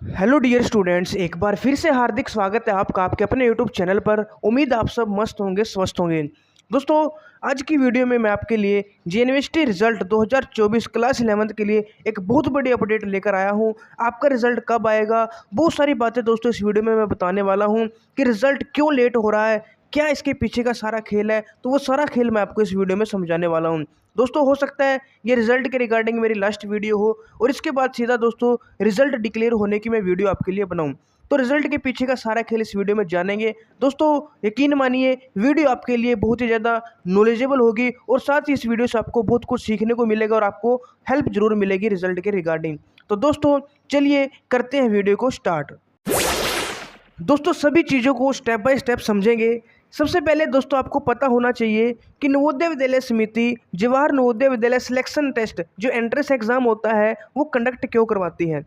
Hello dear students, एक बार फिर से हार्दिक स्वागत है आपका आपके अपने यूट्यूब चैनल पर। उम्मीद आप सब मस्त होंगे, स्वस्थ होंगे। दोस्तों, आज की वीडियो में मैं आपके लिए जेएनवीएसटी रिजल्ट 2024 क्लास 11th के लिए एक बहुत बड़ी अपडेट लेकर आया हूं। आपका रिजल्ट कब आएगा, बहुत सारी बातें दोस्तों इस वीडियो में मैं बताने वाला हूं कि रिजल्ट क्यों लेट हो रहा है, क्या इसके पीछे का सारा खेल है। तो वो सारा खेल मैं आपको इस वीडियो में समझाने वाला हूँ। दोस्तों, हो सकता है ये रिजल्ट के रिगार्डिंग मेरी लास्ट वीडियो हो और इसके बाद सीधा दोस्तों रिजल्ट डिक्लेयर होने की मैं वीडियो आपके लिए बनाऊं। तो रिजल्ट के पीछे का सारा खेल इस वीडियो में जानेंगे। दोस्तों, यकीन मानिए वीडियो आपके लिए बहुत ही ज़्यादा नॉलेजेबल होगी और साथ ही इस वीडियो से आपको बहुत कुछ सीखने को मिलेगा और आपको हेल्प जरूर मिलेगी रिजल्ट के रिगार्डिंग। तो दोस्तों, चलिए करते हैं वीडियो को स्टार्ट। दोस्तों, सभी चीज़ों को स्टेप बाय स्टेप समझेंगे। सबसे पहले दोस्तों आपको पता होना चाहिए कि नवोदय विद्यालय समिति जवाहर नवोदय विद्यालय सिलेक्शन टेस्ट जो एंट्रेंस एग्ज़ाम होता है वो कंडक्ट क्यों करवाती है।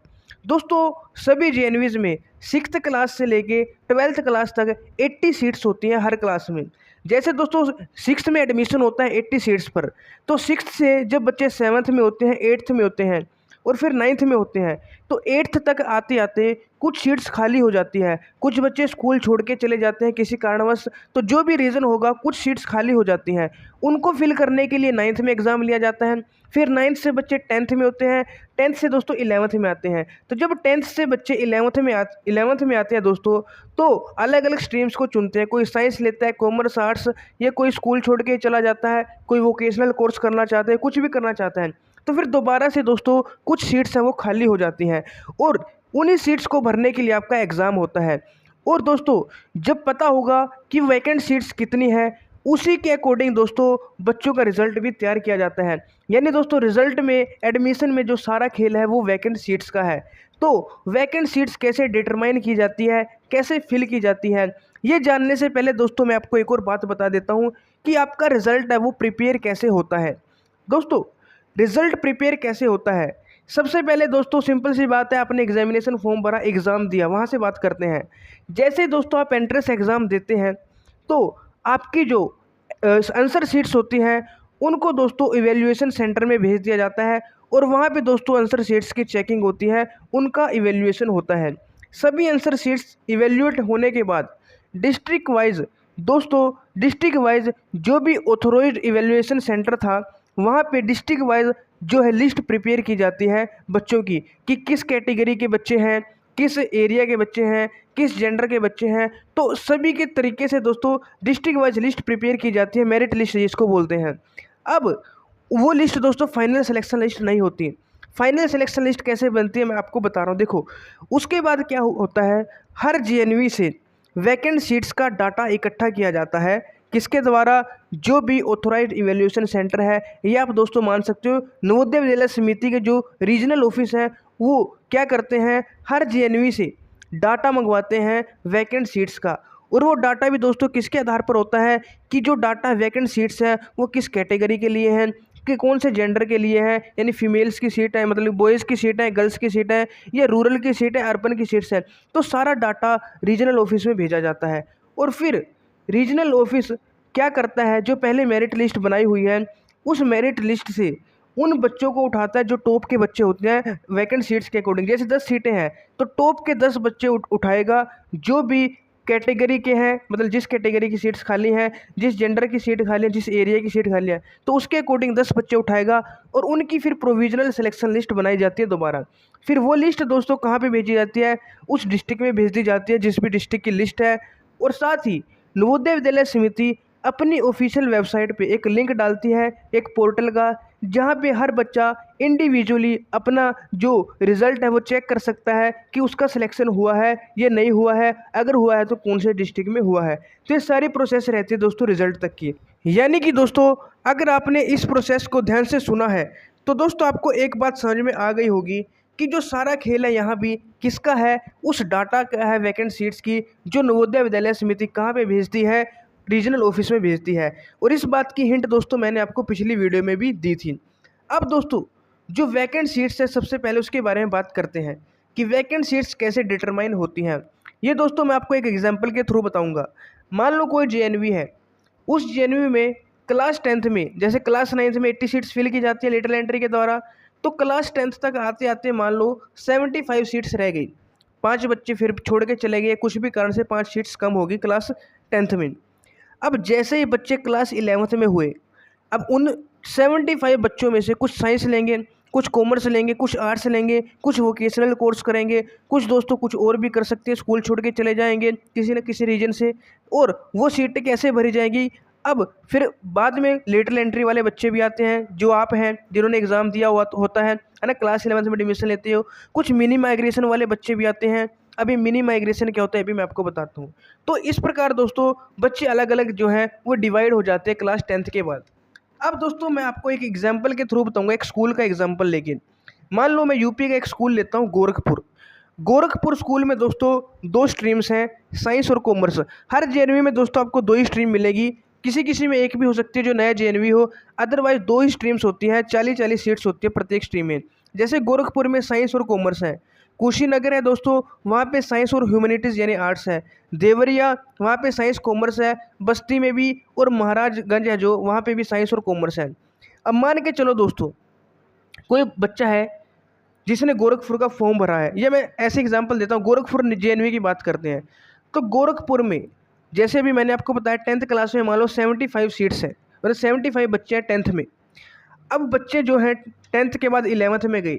दोस्तों, सभी जेएनवीज में 6th क्लास से लेके 12th क्लास तक 80 सीट्स होती हैं हर क्लास में। जैसे दोस्तों 6th में एडमिशन होता है 80 सीट्स पर, तो 6th से जब बच्चे 7th में होते हैं, 8th में होते हैं और फिर 9th में होते हैं, तो 8th तक आते आते कुछ सीट्स खाली हो जाती है। कुछ बच्चे स्कूल छोड़ के चले जाते हैं किसी कारणवश, तो जो भी रीज़न होगा कुछ सीट्स खाली हो जाती हैं। उनको फिल करने के लिए 9th में एग्ज़ाम लिया जाता है। फिर 9th से बच्चे 10th में होते हैं, 10th से दोस्तों 11th में आते हैं। तो जब 10th से बच्चे 11th में आते हैं दोस्तों, तो अलग अलग स्ट्रीम्स को चुनते हैं। कोई साइंस लेता है, कॉमर्स, आर्ट्स, या कोई स्कूल छोड़ के चला जाता है, कोई वोकेशनल कोर्स करना चाहता है, कुछ भी करना चाहता है। तो फिर दोबारा से दोस्तों कुछ सीट्स हैं वो खाली हो जाती हैं और उन्हीं सीट्स को भरने के लिए आपका एग्ज़ाम होता है। और दोस्तों, जब पता होगा कि वैकेंट सीट्स कितनी है, उसी के अकॉर्डिंग दोस्तों बच्चों का रिजल्ट भी तैयार किया जाता है। यानी दोस्तों रिजल्ट में, एडमिशन में जो सारा खेल है वो वैकेंट सीट्स का है। तो वैकेंट सीट्स कैसे डिटरमाइन की जाती है, कैसे फिल की जाती है, ये जानने से पहले दोस्तों मैं आपको एक और बात बता देता हूँ कि आपका रिजल्ट है वो प्रिपेयर कैसे होता है। दोस्तों, रिजल्ट प्रिपेयर कैसे होता है, सबसे पहले दोस्तों सिंपल सी बात है, आपने एग्जामिनेशन फॉर्म भरा, एग्ज़ाम दिया, वहाँ से बात करते हैं। जैसे दोस्तों आप एंट्रेंस एग्ज़ाम देते हैं तो आपकी जो आंसर शीट्स होती हैं उनको दोस्तों इवैल्यूएशन सेंटर में भेज दिया जाता है और वहाँ पे दोस्तों आंसर शीट्स की चेकिंग होती है, उनका इवैल्यूएशन होता है। सभी आंसर शीट्स इवैल्यूएट होने के बाद डिस्ट्रिक्ट वाइज दोस्तों, डिस्ट्रिक्ट वाइज जो भी ऑथोराइज्ड इवैल्यूएशन सेंटर था वहाँ पे डिस्ट्रिक्ट वाइज जो है लिस्ट प्रिपेयर की जाती है बच्चों की कि किस कैटेगरी के बच्चे हैं, किस एरिया के बच्चे हैं, किस जेंडर के बच्चे हैं। तो सभी के तरीके से दोस्तों डिस्ट्रिक्ट वाइज लिस्ट प्रिपेयर की जाती है, मेरिट लिस्ट जिसको बोलते हैं। अब वो लिस्ट दोस्तों फाइनल सिलेक्शन लिस्ट नहीं होती। फाइनल सिलेक्शन लिस्ट कैसे बनती है मैं आपको बता रहा हूँ। देखो, उसके बाद क्या होता है, हर जेएनवी से वैकेंट सीट्स का डाटा इकट्ठा किया जाता है। किसके द्वारा, जो भी ऑथोराइज्ड इवैल्यूएशन सेंटर है, ये आप दोस्तों मान सकते हो नवोदय विद्यालय समिति के जो रीजनल ऑफिस हैं वो क्या करते हैं, हर जेएनवी से डाटा मंगवाते हैं वैकेंट सीट्स का। और वो डाटा भी दोस्तों किसके आधार पर होता है कि जो डाटा वैकेंट सीट्स हैं वो किस कैटेगरी के लिए हैं, कि कौन से जेंडर के लिए है, यानी फीमेल्स की सीट है, मतलब बॉयज़ की सीट है, गर्ल्स की सीट है, या रूरल की सीट है, अर्बन की सीट्स है। तो सारा डाटा रीजनल ऑफिस में भेजा जाता है और फिर रीजनल ऑफिस क्या करता है, जो पहले मेरिट लिस्ट बनाई हुई है उस मेरिट लिस्ट से उन बच्चों को उठाता है जो टॉप के बच्चे होते हैं वैकेंट सीट्स के अकॉर्डिंग। जैसे 10 सीटें हैं तो टॉप के 10 बच्चे उठाएगा, जो भी कैटेगरी के हैं, मतलब जिस कैटेगरी की सीट्स खाली हैं, जिस जेंडर की सीट खाली है, जिस एरिया की सीट खाली है, तो उसके अकॉर्डिंग 10 बच्चे उठाएगा और उनकी फिर प्रोविजनल सिलेक्शन लिस्ट बनाई जाती है दोबारा। फिर वो लिस्ट दोस्तों कहाँ पे भेजी जाती है, उस डिस्ट्रिक्ट में भेज दी जाती है जिस भी डिस्ट्रिक्ट की लिस्ट है। और साथ ही नवोदय विद्यालय समिति अपनी ऑफिशियल वेबसाइट पे एक लिंक डालती है, एक पोर्टल का, जहाँ पे हर बच्चा इंडिविजुअली अपना जो रिज़ल्ट है वो चेक कर सकता है कि उसका सिलेक्शन हुआ है या नहीं हुआ है, अगर हुआ है तो कौन से डिस्ट्रिक्ट में हुआ है। तो ये सारी प्रोसेस रहती है दोस्तों रिज़ल्ट तक की। यानी कि दोस्तों अगर आपने इस प्रोसेस को ध्यान से सुना है तो दोस्तों आपको एक बात समझ में आ गई होगी कि जो सारा खेल है यहाँ भी किसका है, उस डाटा का है वैकेंट सीट्स की, जो नवोदय विद्यालय समिति कहाँ पे भेजती है, रीजनल ऑफिस में भेजती है। और इस बात की हिंट दोस्तों मैंने आपको पिछली वीडियो में भी दी थी। अब दोस्तों जो वैकेंट सीट्स है सबसे पहले उसके बारे में बात करते हैं कि वैकेंट सीट्स कैसे डिटरमाइन होती हैं। ये दोस्तों मैं आपको एक एग्जांपल के थ्रू बताऊंगा। मान लो कोई जेएनवी है, उस जेएनवी में क्लास 10th में, जैसे क्लास 9th में 80 सीट्स फिल की जाती है लेटरल एंट्री के द्वारा, तो क्लास 10th तक आते आते मान लो 75 सीट्स रह गई। 5 बच्चे फिर छोड़ के चले गए, कुछ भी कारण से 5 सीट्स कम होगी क्लास 10th में। अब जैसे ही बच्चे क्लास 11th में हुए, अब उन 75 बच्चों में से कुछ साइंस लेंगे, कुछ कॉमर्स लेंगे, कुछ आर्ट्स लेंगे, कुछ वोकेशनल कोर्स करेंगे, कुछ दोस्तों कुछ और भी कर सकते हैं, स्कूल छोड़ के चले जाएंगे किसी न किसी रीजन से, और वो सीटें कैसे भरी जाएंगी। अब फिर बाद में लेटरल एंट्री वाले बच्चे भी आते हैं, जो आप हैं जिन्होंने एग्ज़ाम दिया हुआ होता है ना, क्लास 11th में एडमिशन लेते हो। कुछ मिनी माइग्रेशन वाले बच्चे भी आते हैं। अभी मिनी माइग्रेशन क्या होता है अभी मैं आपको बताता हूँ। तो इस प्रकार दोस्तों बच्चे अलग अलग जो हैं वो डिवाइड हो जाते हैं क्लास 10th के बाद। अब दोस्तों मैं आपको एक एग्जाम्पल के थ्रू बताऊंगा, एक स्कूल का एग्जाम्पल लेकिन मान लो मैं यूपी का एक स्कूल लेता हूँ गोरखपुर। गोरखपुर स्कूल में दोस्तों 2 स्ट्रीम्स हैं, साइंस और कॉमर्स। हर जेएनवी में दोस्तों आपको 2 ही स्ट्रीम मिलेगी, किसी किसी में एक भी हो सकती है जो नया जेएनवी हो, अदरवाइज 2 ही स्ट्रीम्स होती हैं, 40-40 सीट्स होती है प्रत्येक स्ट्रीम में। जैसे गोरखपुर में साइंस और कॉमर्स है, कुशीनगर है दोस्तों वहाँ पे साइंस और ह्यूमैनिटीज़ यानी आर्ट्स है, देवरिया वहाँ पे साइंस कॉमर्स है, बस्ती में भी, और महाराजगंज है जो वहाँ पे भी साइंस और कॉमर्स है। अब मान के चलो दोस्तों कोई बच्चा है जिसने गोरखपुर का फॉर्म भरा है, या मैं ऐसे एग्जांपल देता हूँ, गोरखपुर जेएनवी की बात करते हैं। तो गोरखपुर में जैसे भी मैंने आपको बताया 10th क्लास में मान लो 75 सीट्स हैं, मतलब 75 बच्चे हैं 10th में। अब बच्चे जो हैं 10th के बाद 11th में गए,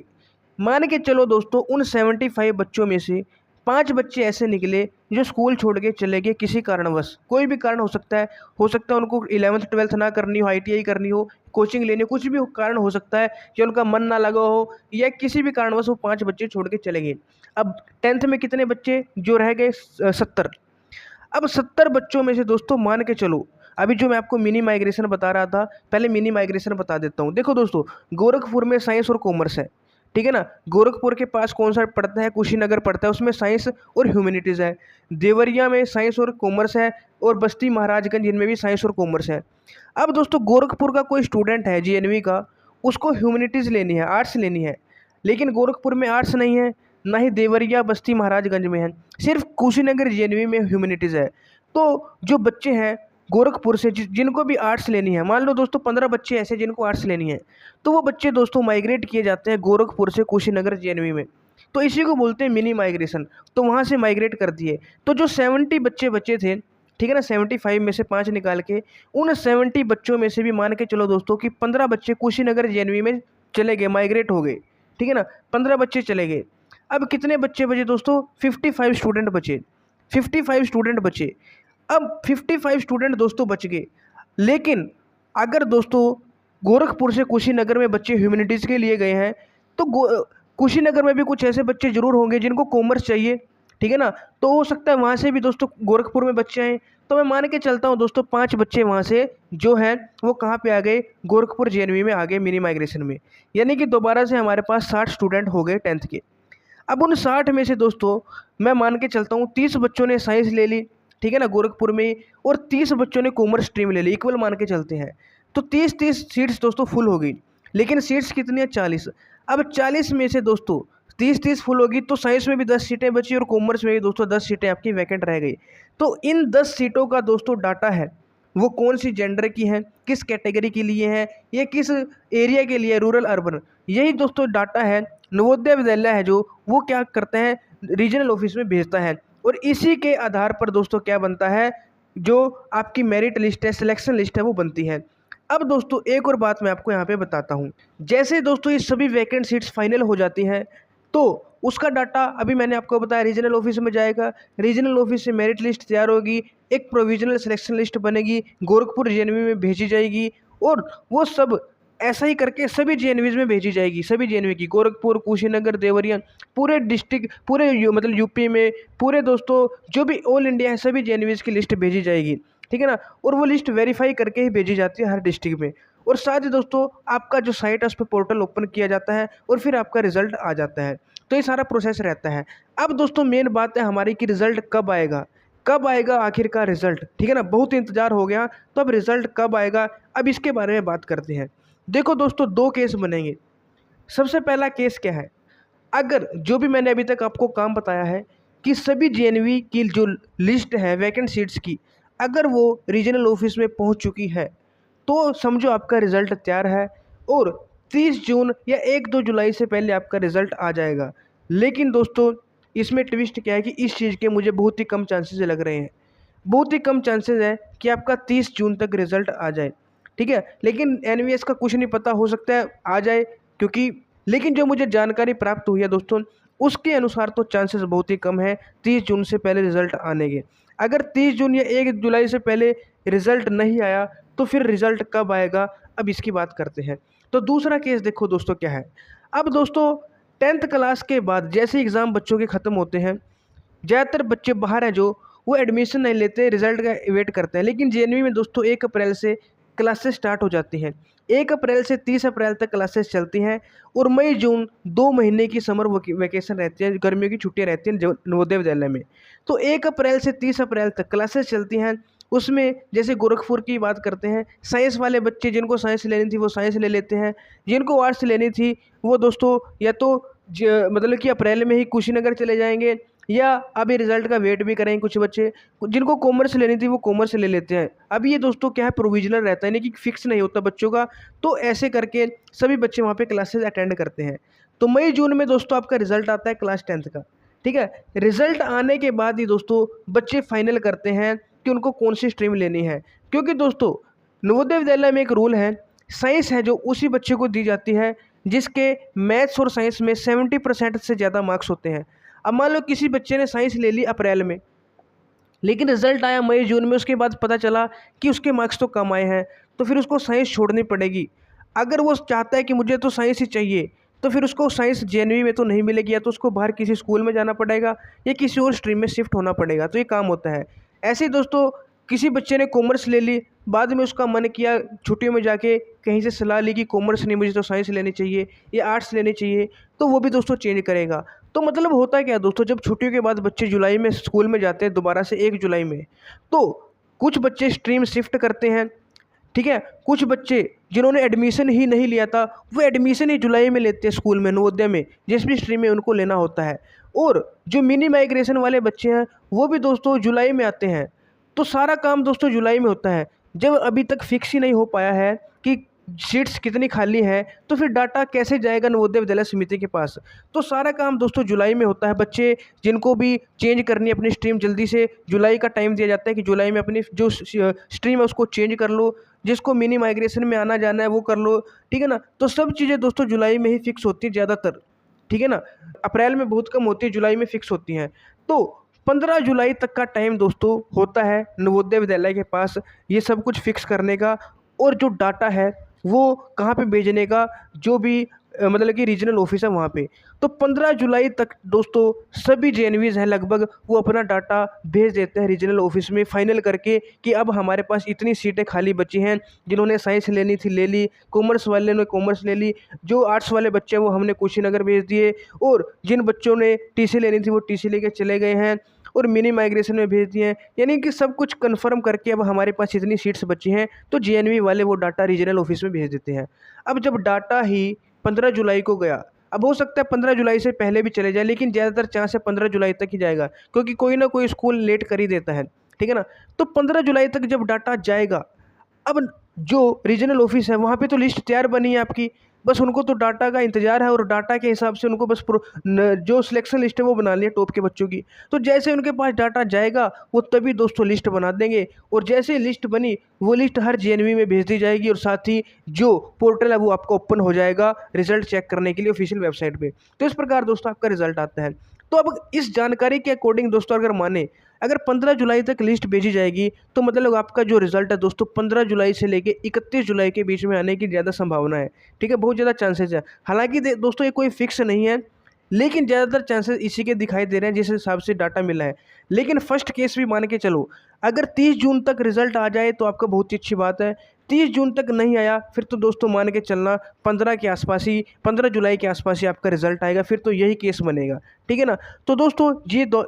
मान के चलो दोस्तों उन 75 बच्चों में से 5 बच्चे ऐसे निकले जो स्कूल छोड़ के चले गए किसी कारणवश, कोई भी कारण हो सकता है उनको 11th 12th ना करनी हो, ITI करनी हो, कोचिंग लेनी हो, कुछ भी कारण हो सकता है कि उनका मन ना लगा हो, या किसी भी कारणवश वो 5 बच्चे छोड़ के चले गए। अब 10th में कितने बच्चे जो रह गए 70। अब 70 बच्चों में से दोस्तों मान के चलो, अभी जो मैं आपको मिनी माइग्रेशन बता रहा था, पहले मिनी माइग्रेशन बता देता हूँ। देखो दोस्तों गोरखपुर में साइंस और कॉमर्स है, ठीक है ना। गोरखपुर के पास कौन सा पड़ता है, कुशीनगर पड़ता है, उसमें साइंस और ह्यूमैनिटीज़ है। देवरिया में साइंस और कॉमर्स है, और बस्ती महाराजगंज इनमें भी साइंस और कॉमर्स है। अब दोस्तों गोरखपुर का कोई स्टूडेंट है जेएनवी का, उसको ह्यूमैनिटीज़ लेनी है, आर्ट्स लेनी है, लेकिन गोरखपुर में आर्ट्स नहीं है, ना ही देवरिया बस्ती महाराजगंज में है, सिर्फ कुशीनगर जेएनवी में ह्यूमैनिटीज़ है। तो जो बच्चे हैं गोरखपुर से जिनको भी आर्ट्स लेनी है, मान लो दोस्तों 15 बच्चे ऐसे जिनको आर्ट्स लेनी है, तो वो बच्चे दोस्तों माइग्रेट किए जाते हैं गोरखपुर से कुशीनगर जेएनवी में। तो इसी को बोलते हैं मिनी माइग्रेशन। तो वहाँ से माइग्रेट कर दिए, तो जो 70 बच्चे बचे थे, ठीक है ना, 75 में से 5 निकाल के, उन 70 बच्चों में से भी मान के चलो दोस्तों कि 15 बच्चे कुशीनगर जेएनवी में चले गए, माइग्रेट हो गए, ठीक है ना, 15 बच्चे चले गए। अब कितने बच्चे बचे दोस्तों, 55 स्टूडेंट बचे, 55 स्टूडेंट बचे। अब 55 स्टूडेंट दोस्तों बच गए, लेकिन अगर दोस्तों गोरखपुर से कुशीनगर में बच्चे ह्यूमैनिटीज़ के लिए गए हैं, तो कुशीनगर में भी कुछ ऐसे बच्चे जरूर होंगे जिनको कॉमर्स चाहिए, ठीक है ना। तो हो सकता है वहाँ से भी दोस्तों गोरखपुर में बच्चे आए। तो मैं मान के चलता हूँ दोस्तों 5 बच्चे वहाँ से जो हैं वो कहाँ पे आ गए, गोरखपुर जेएनवी में आ गए मिनी माइग्रेशन में, यानी कि दोबारा से हमारे पास 60 स्टूडेंट हो गए 10th के। अब उन 60 में से दोस्तों मैं मान के चलता हूँ 30 बच्चों ने साइंस ले ली, ठीक है ना, गोरखपुर में, और 30 बच्चों ने कॉमर्स स्ट्रीम ले ली, इक्वल मान के चलते हैं। तो 30-30 सीट्स दोस्तों फुल हो गई, लेकिन सीट्स कितनी है, 40। अब 40 में से दोस्तों 30-30 फुल होगी, तो साइंस में भी 10 सीटें बची और कॉमर्स में भी दोस्तों 10 सीटें आपकी वैकेंट रह गई। तो इन 10 सीटों का दोस्तों डाटा है वो कौन सी जेंडर की है, किस कैटेगरी के लिए है, ये किस एरिया के लिए, रूरल अर्बन, यही दोस्तों डाटा है नवोदय विद्यालय है जो वो क्या करते हैं, रीजनल ऑफिस में भेजता है, और इसी के आधार पर दोस्तों क्या बनता है, जो आपकी मेरिट लिस्ट है, सिलेक्शन लिस्ट है, वो बनती है। अब दोस्तों एक और बात मैं आपको यहाँ पे बताता हूँ, जैसे दोस्तों ये सभी वैकेंट सीट्स फाइनल हो जाती हैं, तो उसका डाटा अभी मैंने आपको बताया रीजनल ऑफिस में जाएगा, रीजनल ऑफिस से मेरिट लिस्ट तैयार होगी, एक प्रोविजनल सिलेक्शन लिस्ट बनेगी, गोरखपुर जेएनवी में भेजी जाएगी, और वो सब ऐसा ही करके सभी जेएनवीज में भेजी जाएगी, सभी जेएनवी की, गोरखपुर, कुशीनगर, देवरिया, पूरे डिस्ट्रिक्ट, पूरे मतलब यूपी में, पूरे दोस्तों जो भी ऑल इंडिया है सभी जेएनवीज की लिस्ट भेजी जाएगी, ठीक है ना। और वो लिस्ट वेरीफाई करके ही भेजी जाती है हर डिस्ट्रिक्ट में, और साथ ही दोस्तों आपका जो साइट है उस पर पोर्टल ओपन किया जाता है, और फिर आपका रिजल्ट आ जाता है। तो ये सारा प्रोसेस रहता है। अब दोस्तों मेन बात है हमारी कि रिजल्ट कब आएगा, कब आएगा आखिरकार रिजल्ट, ठीक है ना, बहुत इंतजार हो गया, तो अब रिजल्ट कब आएगा, अब इसके बारे में बात करते हैं। देखो दोस्तों 2 केस बनेंगे। सबसे पहला केस क्या है, अगर जो भी मैंने अभी तक आपको काम बताया है कि सभी जेएनवी की जो लिस्ट है वैकेंट सीट्स की, अगर वो रीजनल ऑफिस में पहुंच चुकी है, तो समझो आपका रिजल्ट तैयार है, और 30 जून या 1-2 जुलाई से पहले आपका रिजल्ट आ जाएगा। लेकिन दोस्तों इसमें ट्विस्ट क्या है कि इस चीज़ के मुझे बहुत ही कम चांसेस लग रहे हैं, बहुत ही कम चांसेस है कि आपका 30 जून तक रिजल्ट आ जाए, ठीक है। लेकिन एनवीएस का कुछ नहीं पता, हो सकता है आ जाए, क्योंकि लेकिन जो मुझे जानकारी प्राप्त हुई है दोस्तों, उसके अनुसार तो चांसेस बहुत ही कम है 30 जून से पहले रिजल्ट आने के। अगर 30 जून या 1 जुलाई से पहले रिजल्ट नहीं आया तो फिर रिजल्ट कब आएगा, अब इसकी बात करते हैं। तो दूसरा केस देखो दोस्तों क्या है। अब दोस्तों 10th क्लास के बाद जैसे एग्ज़ाम बच्चों के ख़त्म होते हैं, ज़्यादातर बच्चे बाहर हैं जो, वो एडमिशन नहीं लेते, रिजल्ट का वेट करते हैं। लेकिन जेएनवी में दोस्तों 1 अप्रैल से क्लासेस स्टार्ट हो जाती हैं। 1 अप्रैल से 30 अप्रैल तक क्लासेस चलती हैं और मई जून 2 महीने की समर वैकेशन रहती है, गर्मियों की छुट्टियां रहती हैं नवोदय विद्यालय में। तो 1 अप्रैल से 30 अप्रैल तक क्लासेस चलती हैं। उसमें जैसे गोरखपुर की बात करते हैं, साइंस वाले बच्चे जिनको साइंस लेनी थी वो साइंस ले लेते हैं, जिनको आर्ट्स लेनी थी वो दोस्तों या तो मतलब कि अप्रैल में ही कुशीनगर चले जाएंगे, या अभी रिजल्ट का वेट भी करेंगे कुछ बच्चे। जिनको कॉमर्स लेनी थी वो कॉमर्स ले लेते हैं। अब ये दोस्तों क्या है, प्रोविजनल रहता है, यानी कि फिक्स नहीं होता बच्चों का। तो ऐसे करके सभी बच्चे वहाँ पे क्लासेस अटेंड करते हैं। तो मई जून में दोस्तों आपका रिजल्ट आता है क्लास 10th का, ठीक है। रिजल्ट आने के बाद ही दोस्तों बच्चे फाइनल करते हैं कि उनको कौन सी स्ट्रीम लेनी है, क्योंकि दोस्तों नवोदय विद्यालय में एक रूल है, साइंस है जो उसी बच्चे को दी जाती है जिसके मैथ्स और साइंस में 70% से ज़्यादा मार्क्स होते हैं। अब मान लो किसी बच्चे ने साइंस ले ली अप्रैल में, लेकिन रिजल्ट आया मई जून में, उसके बाद पता चला कि उसके मार्क्स तो कम आए हैं, तो फिर उसको साइंस छोड़नी पड़ेगी। अगर वो चाहता है कि मुझे तो साइंस ही चाहिए, तो फिर उसको साइंस जेएनवी में तो नहीं मिलेगी, या तो उसको बाहर किसी स्कूल में जाना पड़ेगा या किसी और स्ट्रीम में शिफ्ट होना पड़ेगा। तो ये काम होता है। ऐसे ही दोस्तों किसी बच्चे ने कॉमर्स ले ली, बाद में उसका मन किया छुट्टियों में जाके कहीं से सलाह ली कि कॉमर्स नहीं, मुझे तो साइंस लेनी चाहिए या आर्ट्स लेनी चाहिए, तो वो भी दोस्तों चेंज करेगा। तो मतलब होता क्या है दोस्तों, जब छुट्टियों के बाद बच्चे जुलाई में स्कूल में जाते हैं दोबारा से 1 जुलाई में, तो कुछ बच्चे स्ट्रीम शिफ्ट करते हैं, ठीक है। कुछ बच्चे जिन्होंने एडमिशन ही नहीं लिया था वो एडमिशन ही जुलाई में लेते हैं स्कूल में, नवोदय में, जिस भी स्ट्रीम में उनको लेना होता है। और जो मिनी माइग्रेशन वाले बच्चे हैं वो भी दोस्तों जुलाई में आते हैं। तो सारा काम दोस्तों जुलाई में होता है। जब अभी तक फिक्स ही नहीं हो पाया है कि सीट्स कितनी खाली हैं, तो फिर डाटा कैसे जाएगा नवोदय विद्यालय समिति के पास। तो सारा काम दोस्तों जुलाई में होता है। बच्चे जिनको भी चेंज करनी है अपनी स्ट्रीम, जल्दी से जुलाई का टाइम दिया जाता है कि जुलाई में अपनी जो स्ट्रीम है उसको चेंज कर लो, जिसको मिनी माइग्रेशन में आना जाना है वो कर लो, ठीक है ना। तो सब चीज़ें दोस्तों जुलाई में ही फिक्स होती हैं ज़्यादातर, ठीक है ना। अप्रैल में बहुत कम होती है, जुलाई में फिक्स होती हैं। तो 15 जुलाई तक का टाइम दोस्तों होता है नवोदय विद्यालय के पास ये सब कुछ फिक्स करने का, और जो डाटा है वो कहाँ पे भेजने का, जो भी मतलब कि रीजनल ऑफिस है वहाँ पे। तो 15 जुलाई तक दोस्तों सभी जेएनवीज हैं लगभग, वो अपना डाटा भेज देते हैं रीजनल ऑफिस में फाइनल करके कि अब हमारे पास इतनी सीटें खाली बची हैं। जिन्होंने साइंस लेनी थी ले ली, कॉमर्स वाले ने कॉमर्स ले ली, जो आर्ट्स वाले बच्चे हैं वो हमने कुशीनगर भेज दिए, और जिन बच्चों ने टीसी लेनी थी वो टीसी लेके चले गए हैं और मिनी माइग्रेशन में भेज दिए हैं। यानी कि सब कुछ कन्फर्म करके अब हमारे पास इतनी सीट्स बची हैं, तो जेएनवी वाले वो डाटा रीजनल ऑफिस में भेज देते हैं। अब जब डाटा ही 15 जुलाई को गया, अब हो सकता है 15 जुलाई से पहले भी चले जाए, लेकिन ज़्यादातर चांस है 15 जुलाई तक ही जाएगा, क्योंकि कोई ना कोई स्कूल लेट कर ही देता है, ठीक है ना। तो 15 जुलाई तक जब डाटा जाएगा, अब जो रीजनल ऑफिस है वहाँ पे तो लिस्ट तैयार बनी है आपकी, बस उनको तो डाटा का इंतजार है, और डाटा के हिसाब से उनको बस जो सिलेक्शन लिस्ट है वो बना लिया टॉप के बच्चों की। तो जैसे उनके पास डाटा जाएगा वो तभी दोस्तों लिस्ट बना देंगे, और जैसे लिस्ट बनी वो लिस्ट हर जेएनवी में भेज दी जाएगी, और साथ ही जो पोर्टल है वो आपका ओपन हो जाएगा रिजल्ट चेक करने के लिए ऑफिशियल वेबसाइट पर। तो इस प्रकार दोस्तों आपका रिजल्ट आता है। तो अब इस जानकारी के अकॉर्डिंग दोस्तों अगर माने, अगर 15 जुलाई तक लिस्ट भेजी जाएगी तो मतलब आपका जो रिजल्ट है दोस्तों 15 जुलाई से लेके 31 जुलाई के बीच में आने की ज़्यादा संभावना है, ठीक है, बहुत ज़्यादा चांसेस है। हालांकि दोस्तों ये कोई फिक्स नहीं है, लेकिन ज़्यादातर चांसेस इसी के दिखाई दे रहे हैं जिस हिसाब से डाटा मिला है। लेकिन फर्स्ट केस भी मान के चलो, अगर 30 जून तक रिजल्ट आ जाए तो आपका बहुत ही अच्छी बात है। 30 जून तक नहीं आया फिर तो दोस्तों मान के चलना 15 के आसपास ही, 15 जुलाई के आसपास ही आपका रिजल्ट आएगा, फिर तो यही केस बनेगा, ठीक है ना। तो दोस्तों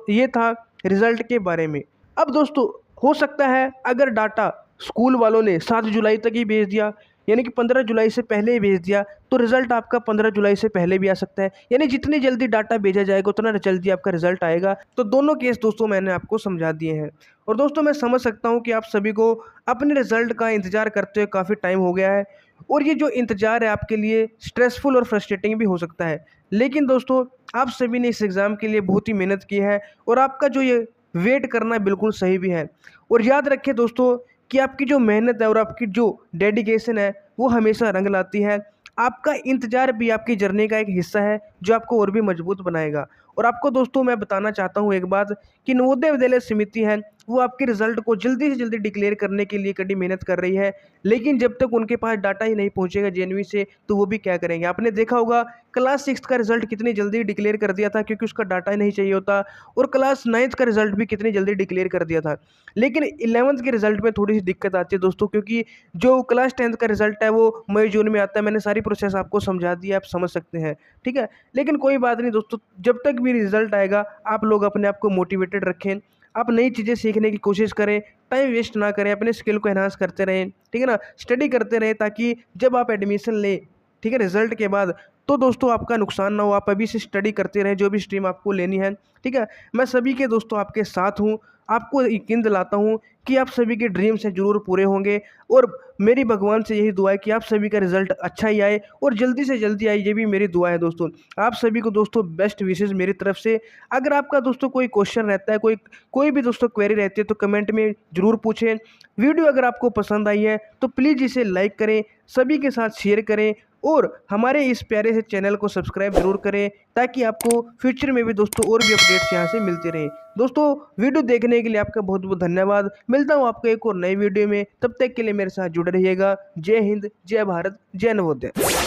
ये था रिजल्ट के बारे में। अब दोस्तों हो सकता है अगर डाटा स्कूल वालों ने 7 जुलाई तक ही भेज दिया, यानी कि 15 जुलाई से पहले ही भेज दिया तो रिज़ल्ट आपका 15 जुलाई से पहले भी आ सकता है। यानी जितनी जल्दी डाटा भेजा जाएगा उतना जल्दी आपका रिज़ल्ट आएगा। तो दोनों केस दोस्तों मैंने आपको समझा दिए हैं। और दोस्तों मैं समझ सकता हूँ कि आप सभी को अपने रिज़ल्ट का इंतज़ार करते हुए काफ़ी टाइम हो गया है और ये जो इंतज़ार है आपके लिए स्ट्रेसफुल और फ्रस्ट्रेटिंग भी हो सकता है। लेकिन दोस्तों आप सभी ने इस एग्ज़ाम के लिए बहुत ही मेहनत की है और आपका जो ये वेट करना बिल्कुल सही भी है। और याद रखें दोस्तों कि आपकी जो मेहनत है और आपकी जो डेडिकेशन है वो हमेशा रंग लाती है। आपका इंतज़ार भी आपकी जर्नी का एक हिस्सा है जो आपको और भी मजबूत बनाएगा। और आपको दोस्तों मैं बताना चाहता हूँ एक बात कि नवोदय विद्यालय समिति है वो आपके रिज़ल्ट को जल्दी से जल्दी डिक्लेयर करने के लिए कड़ी मेहनत कर रही है। लेकिन जब तक उनके पास डाटा ही नहीं पहुँचेगा जेएनवी से तो वो भी क्या करेंगे। आपने देखा होगा क्लास 6 का रिज़ल्ट कितनी जल्दी डिक्लेयर कर दिया था क्योंकि उसका डाटा ही नहीं चाहिए होता। और क्लास 9th का रिज़ल्ट भी कितनी जल्दी डिक्लेयर कर दिया था। लेकिन 11th के रिज़ल्ट में थोड़ी सी दिक्कत आती है दोस्तों, क्योंकि जो क्लास 10th का रिज़ल्ट है वो मई जून में आता है। मैंने सारी प्रोसेस आपको समझा दी है, आप समझ सकते हैं, ठीक है। लेकिन कोई बात नहीं दोस्तों, जब तक भी रिज़ल्ट आएगा आप लोग अपने आप को मोटिवेटेड रखें। आप नई चीज़ें सीखने की कोशिश करें, टाइम वेस्ट ना करें, अपने स्किल को एनहांस करते रहें, ठीक है ना। स्टडी करते रहें ताकि जब आप एडमिशन लें, ठीक है, रिज़ल्ट के बाद, तो दोस्तों आपका नुकसान ना हो। आप अभी से स्टडी करते रहें जो भी स्ट्रीम आपको लेनी है, ठीक है। मैं सभी के दोस्तों आपके साथ हूँ। आपको यकीन दिलाता हूँ कि आप सभी के ड्रीम्स हैं ज़रूर पूरे होंगे। और मेरी भगवान से यही दुआ है कि आप सभी का रिज़ल्ट अच्छा ही आए और जल्दी से जल्दी आए, ये भी मेरी दुआ है दोस्तों। आप सभी को दोस्तों बेस्ट विशेज़ मेरी तरफ से। अगर आपका दोस्तों कोई क्वेश्चन रहता है, कोई भी दोस्तों क्वेरी रहती है तो कमेंट में ज़रूर पूछें। वीडियो अगर आपको पसंद आई है तो प्लीज़ इसे लाइक करें, सभी के साथ शेयर करें और हमारे इस प्यारे से चैनल को सब्सक्राइब ज़रूर करें ताकि आपको फ्यूचर में भी दोस्तों और भी अपडेट्स यहाँ से मिलते रहें। दोस्तों वीडियो देखने के लिए आपका बहुत बहुत धन्यवाद। मिलता हूँ आपको एक और नई वीडियो में, तब तक के लिए मेरे साथ जुड़े रहिएगा। जय हिंद, जय भारत, जय नवोदय।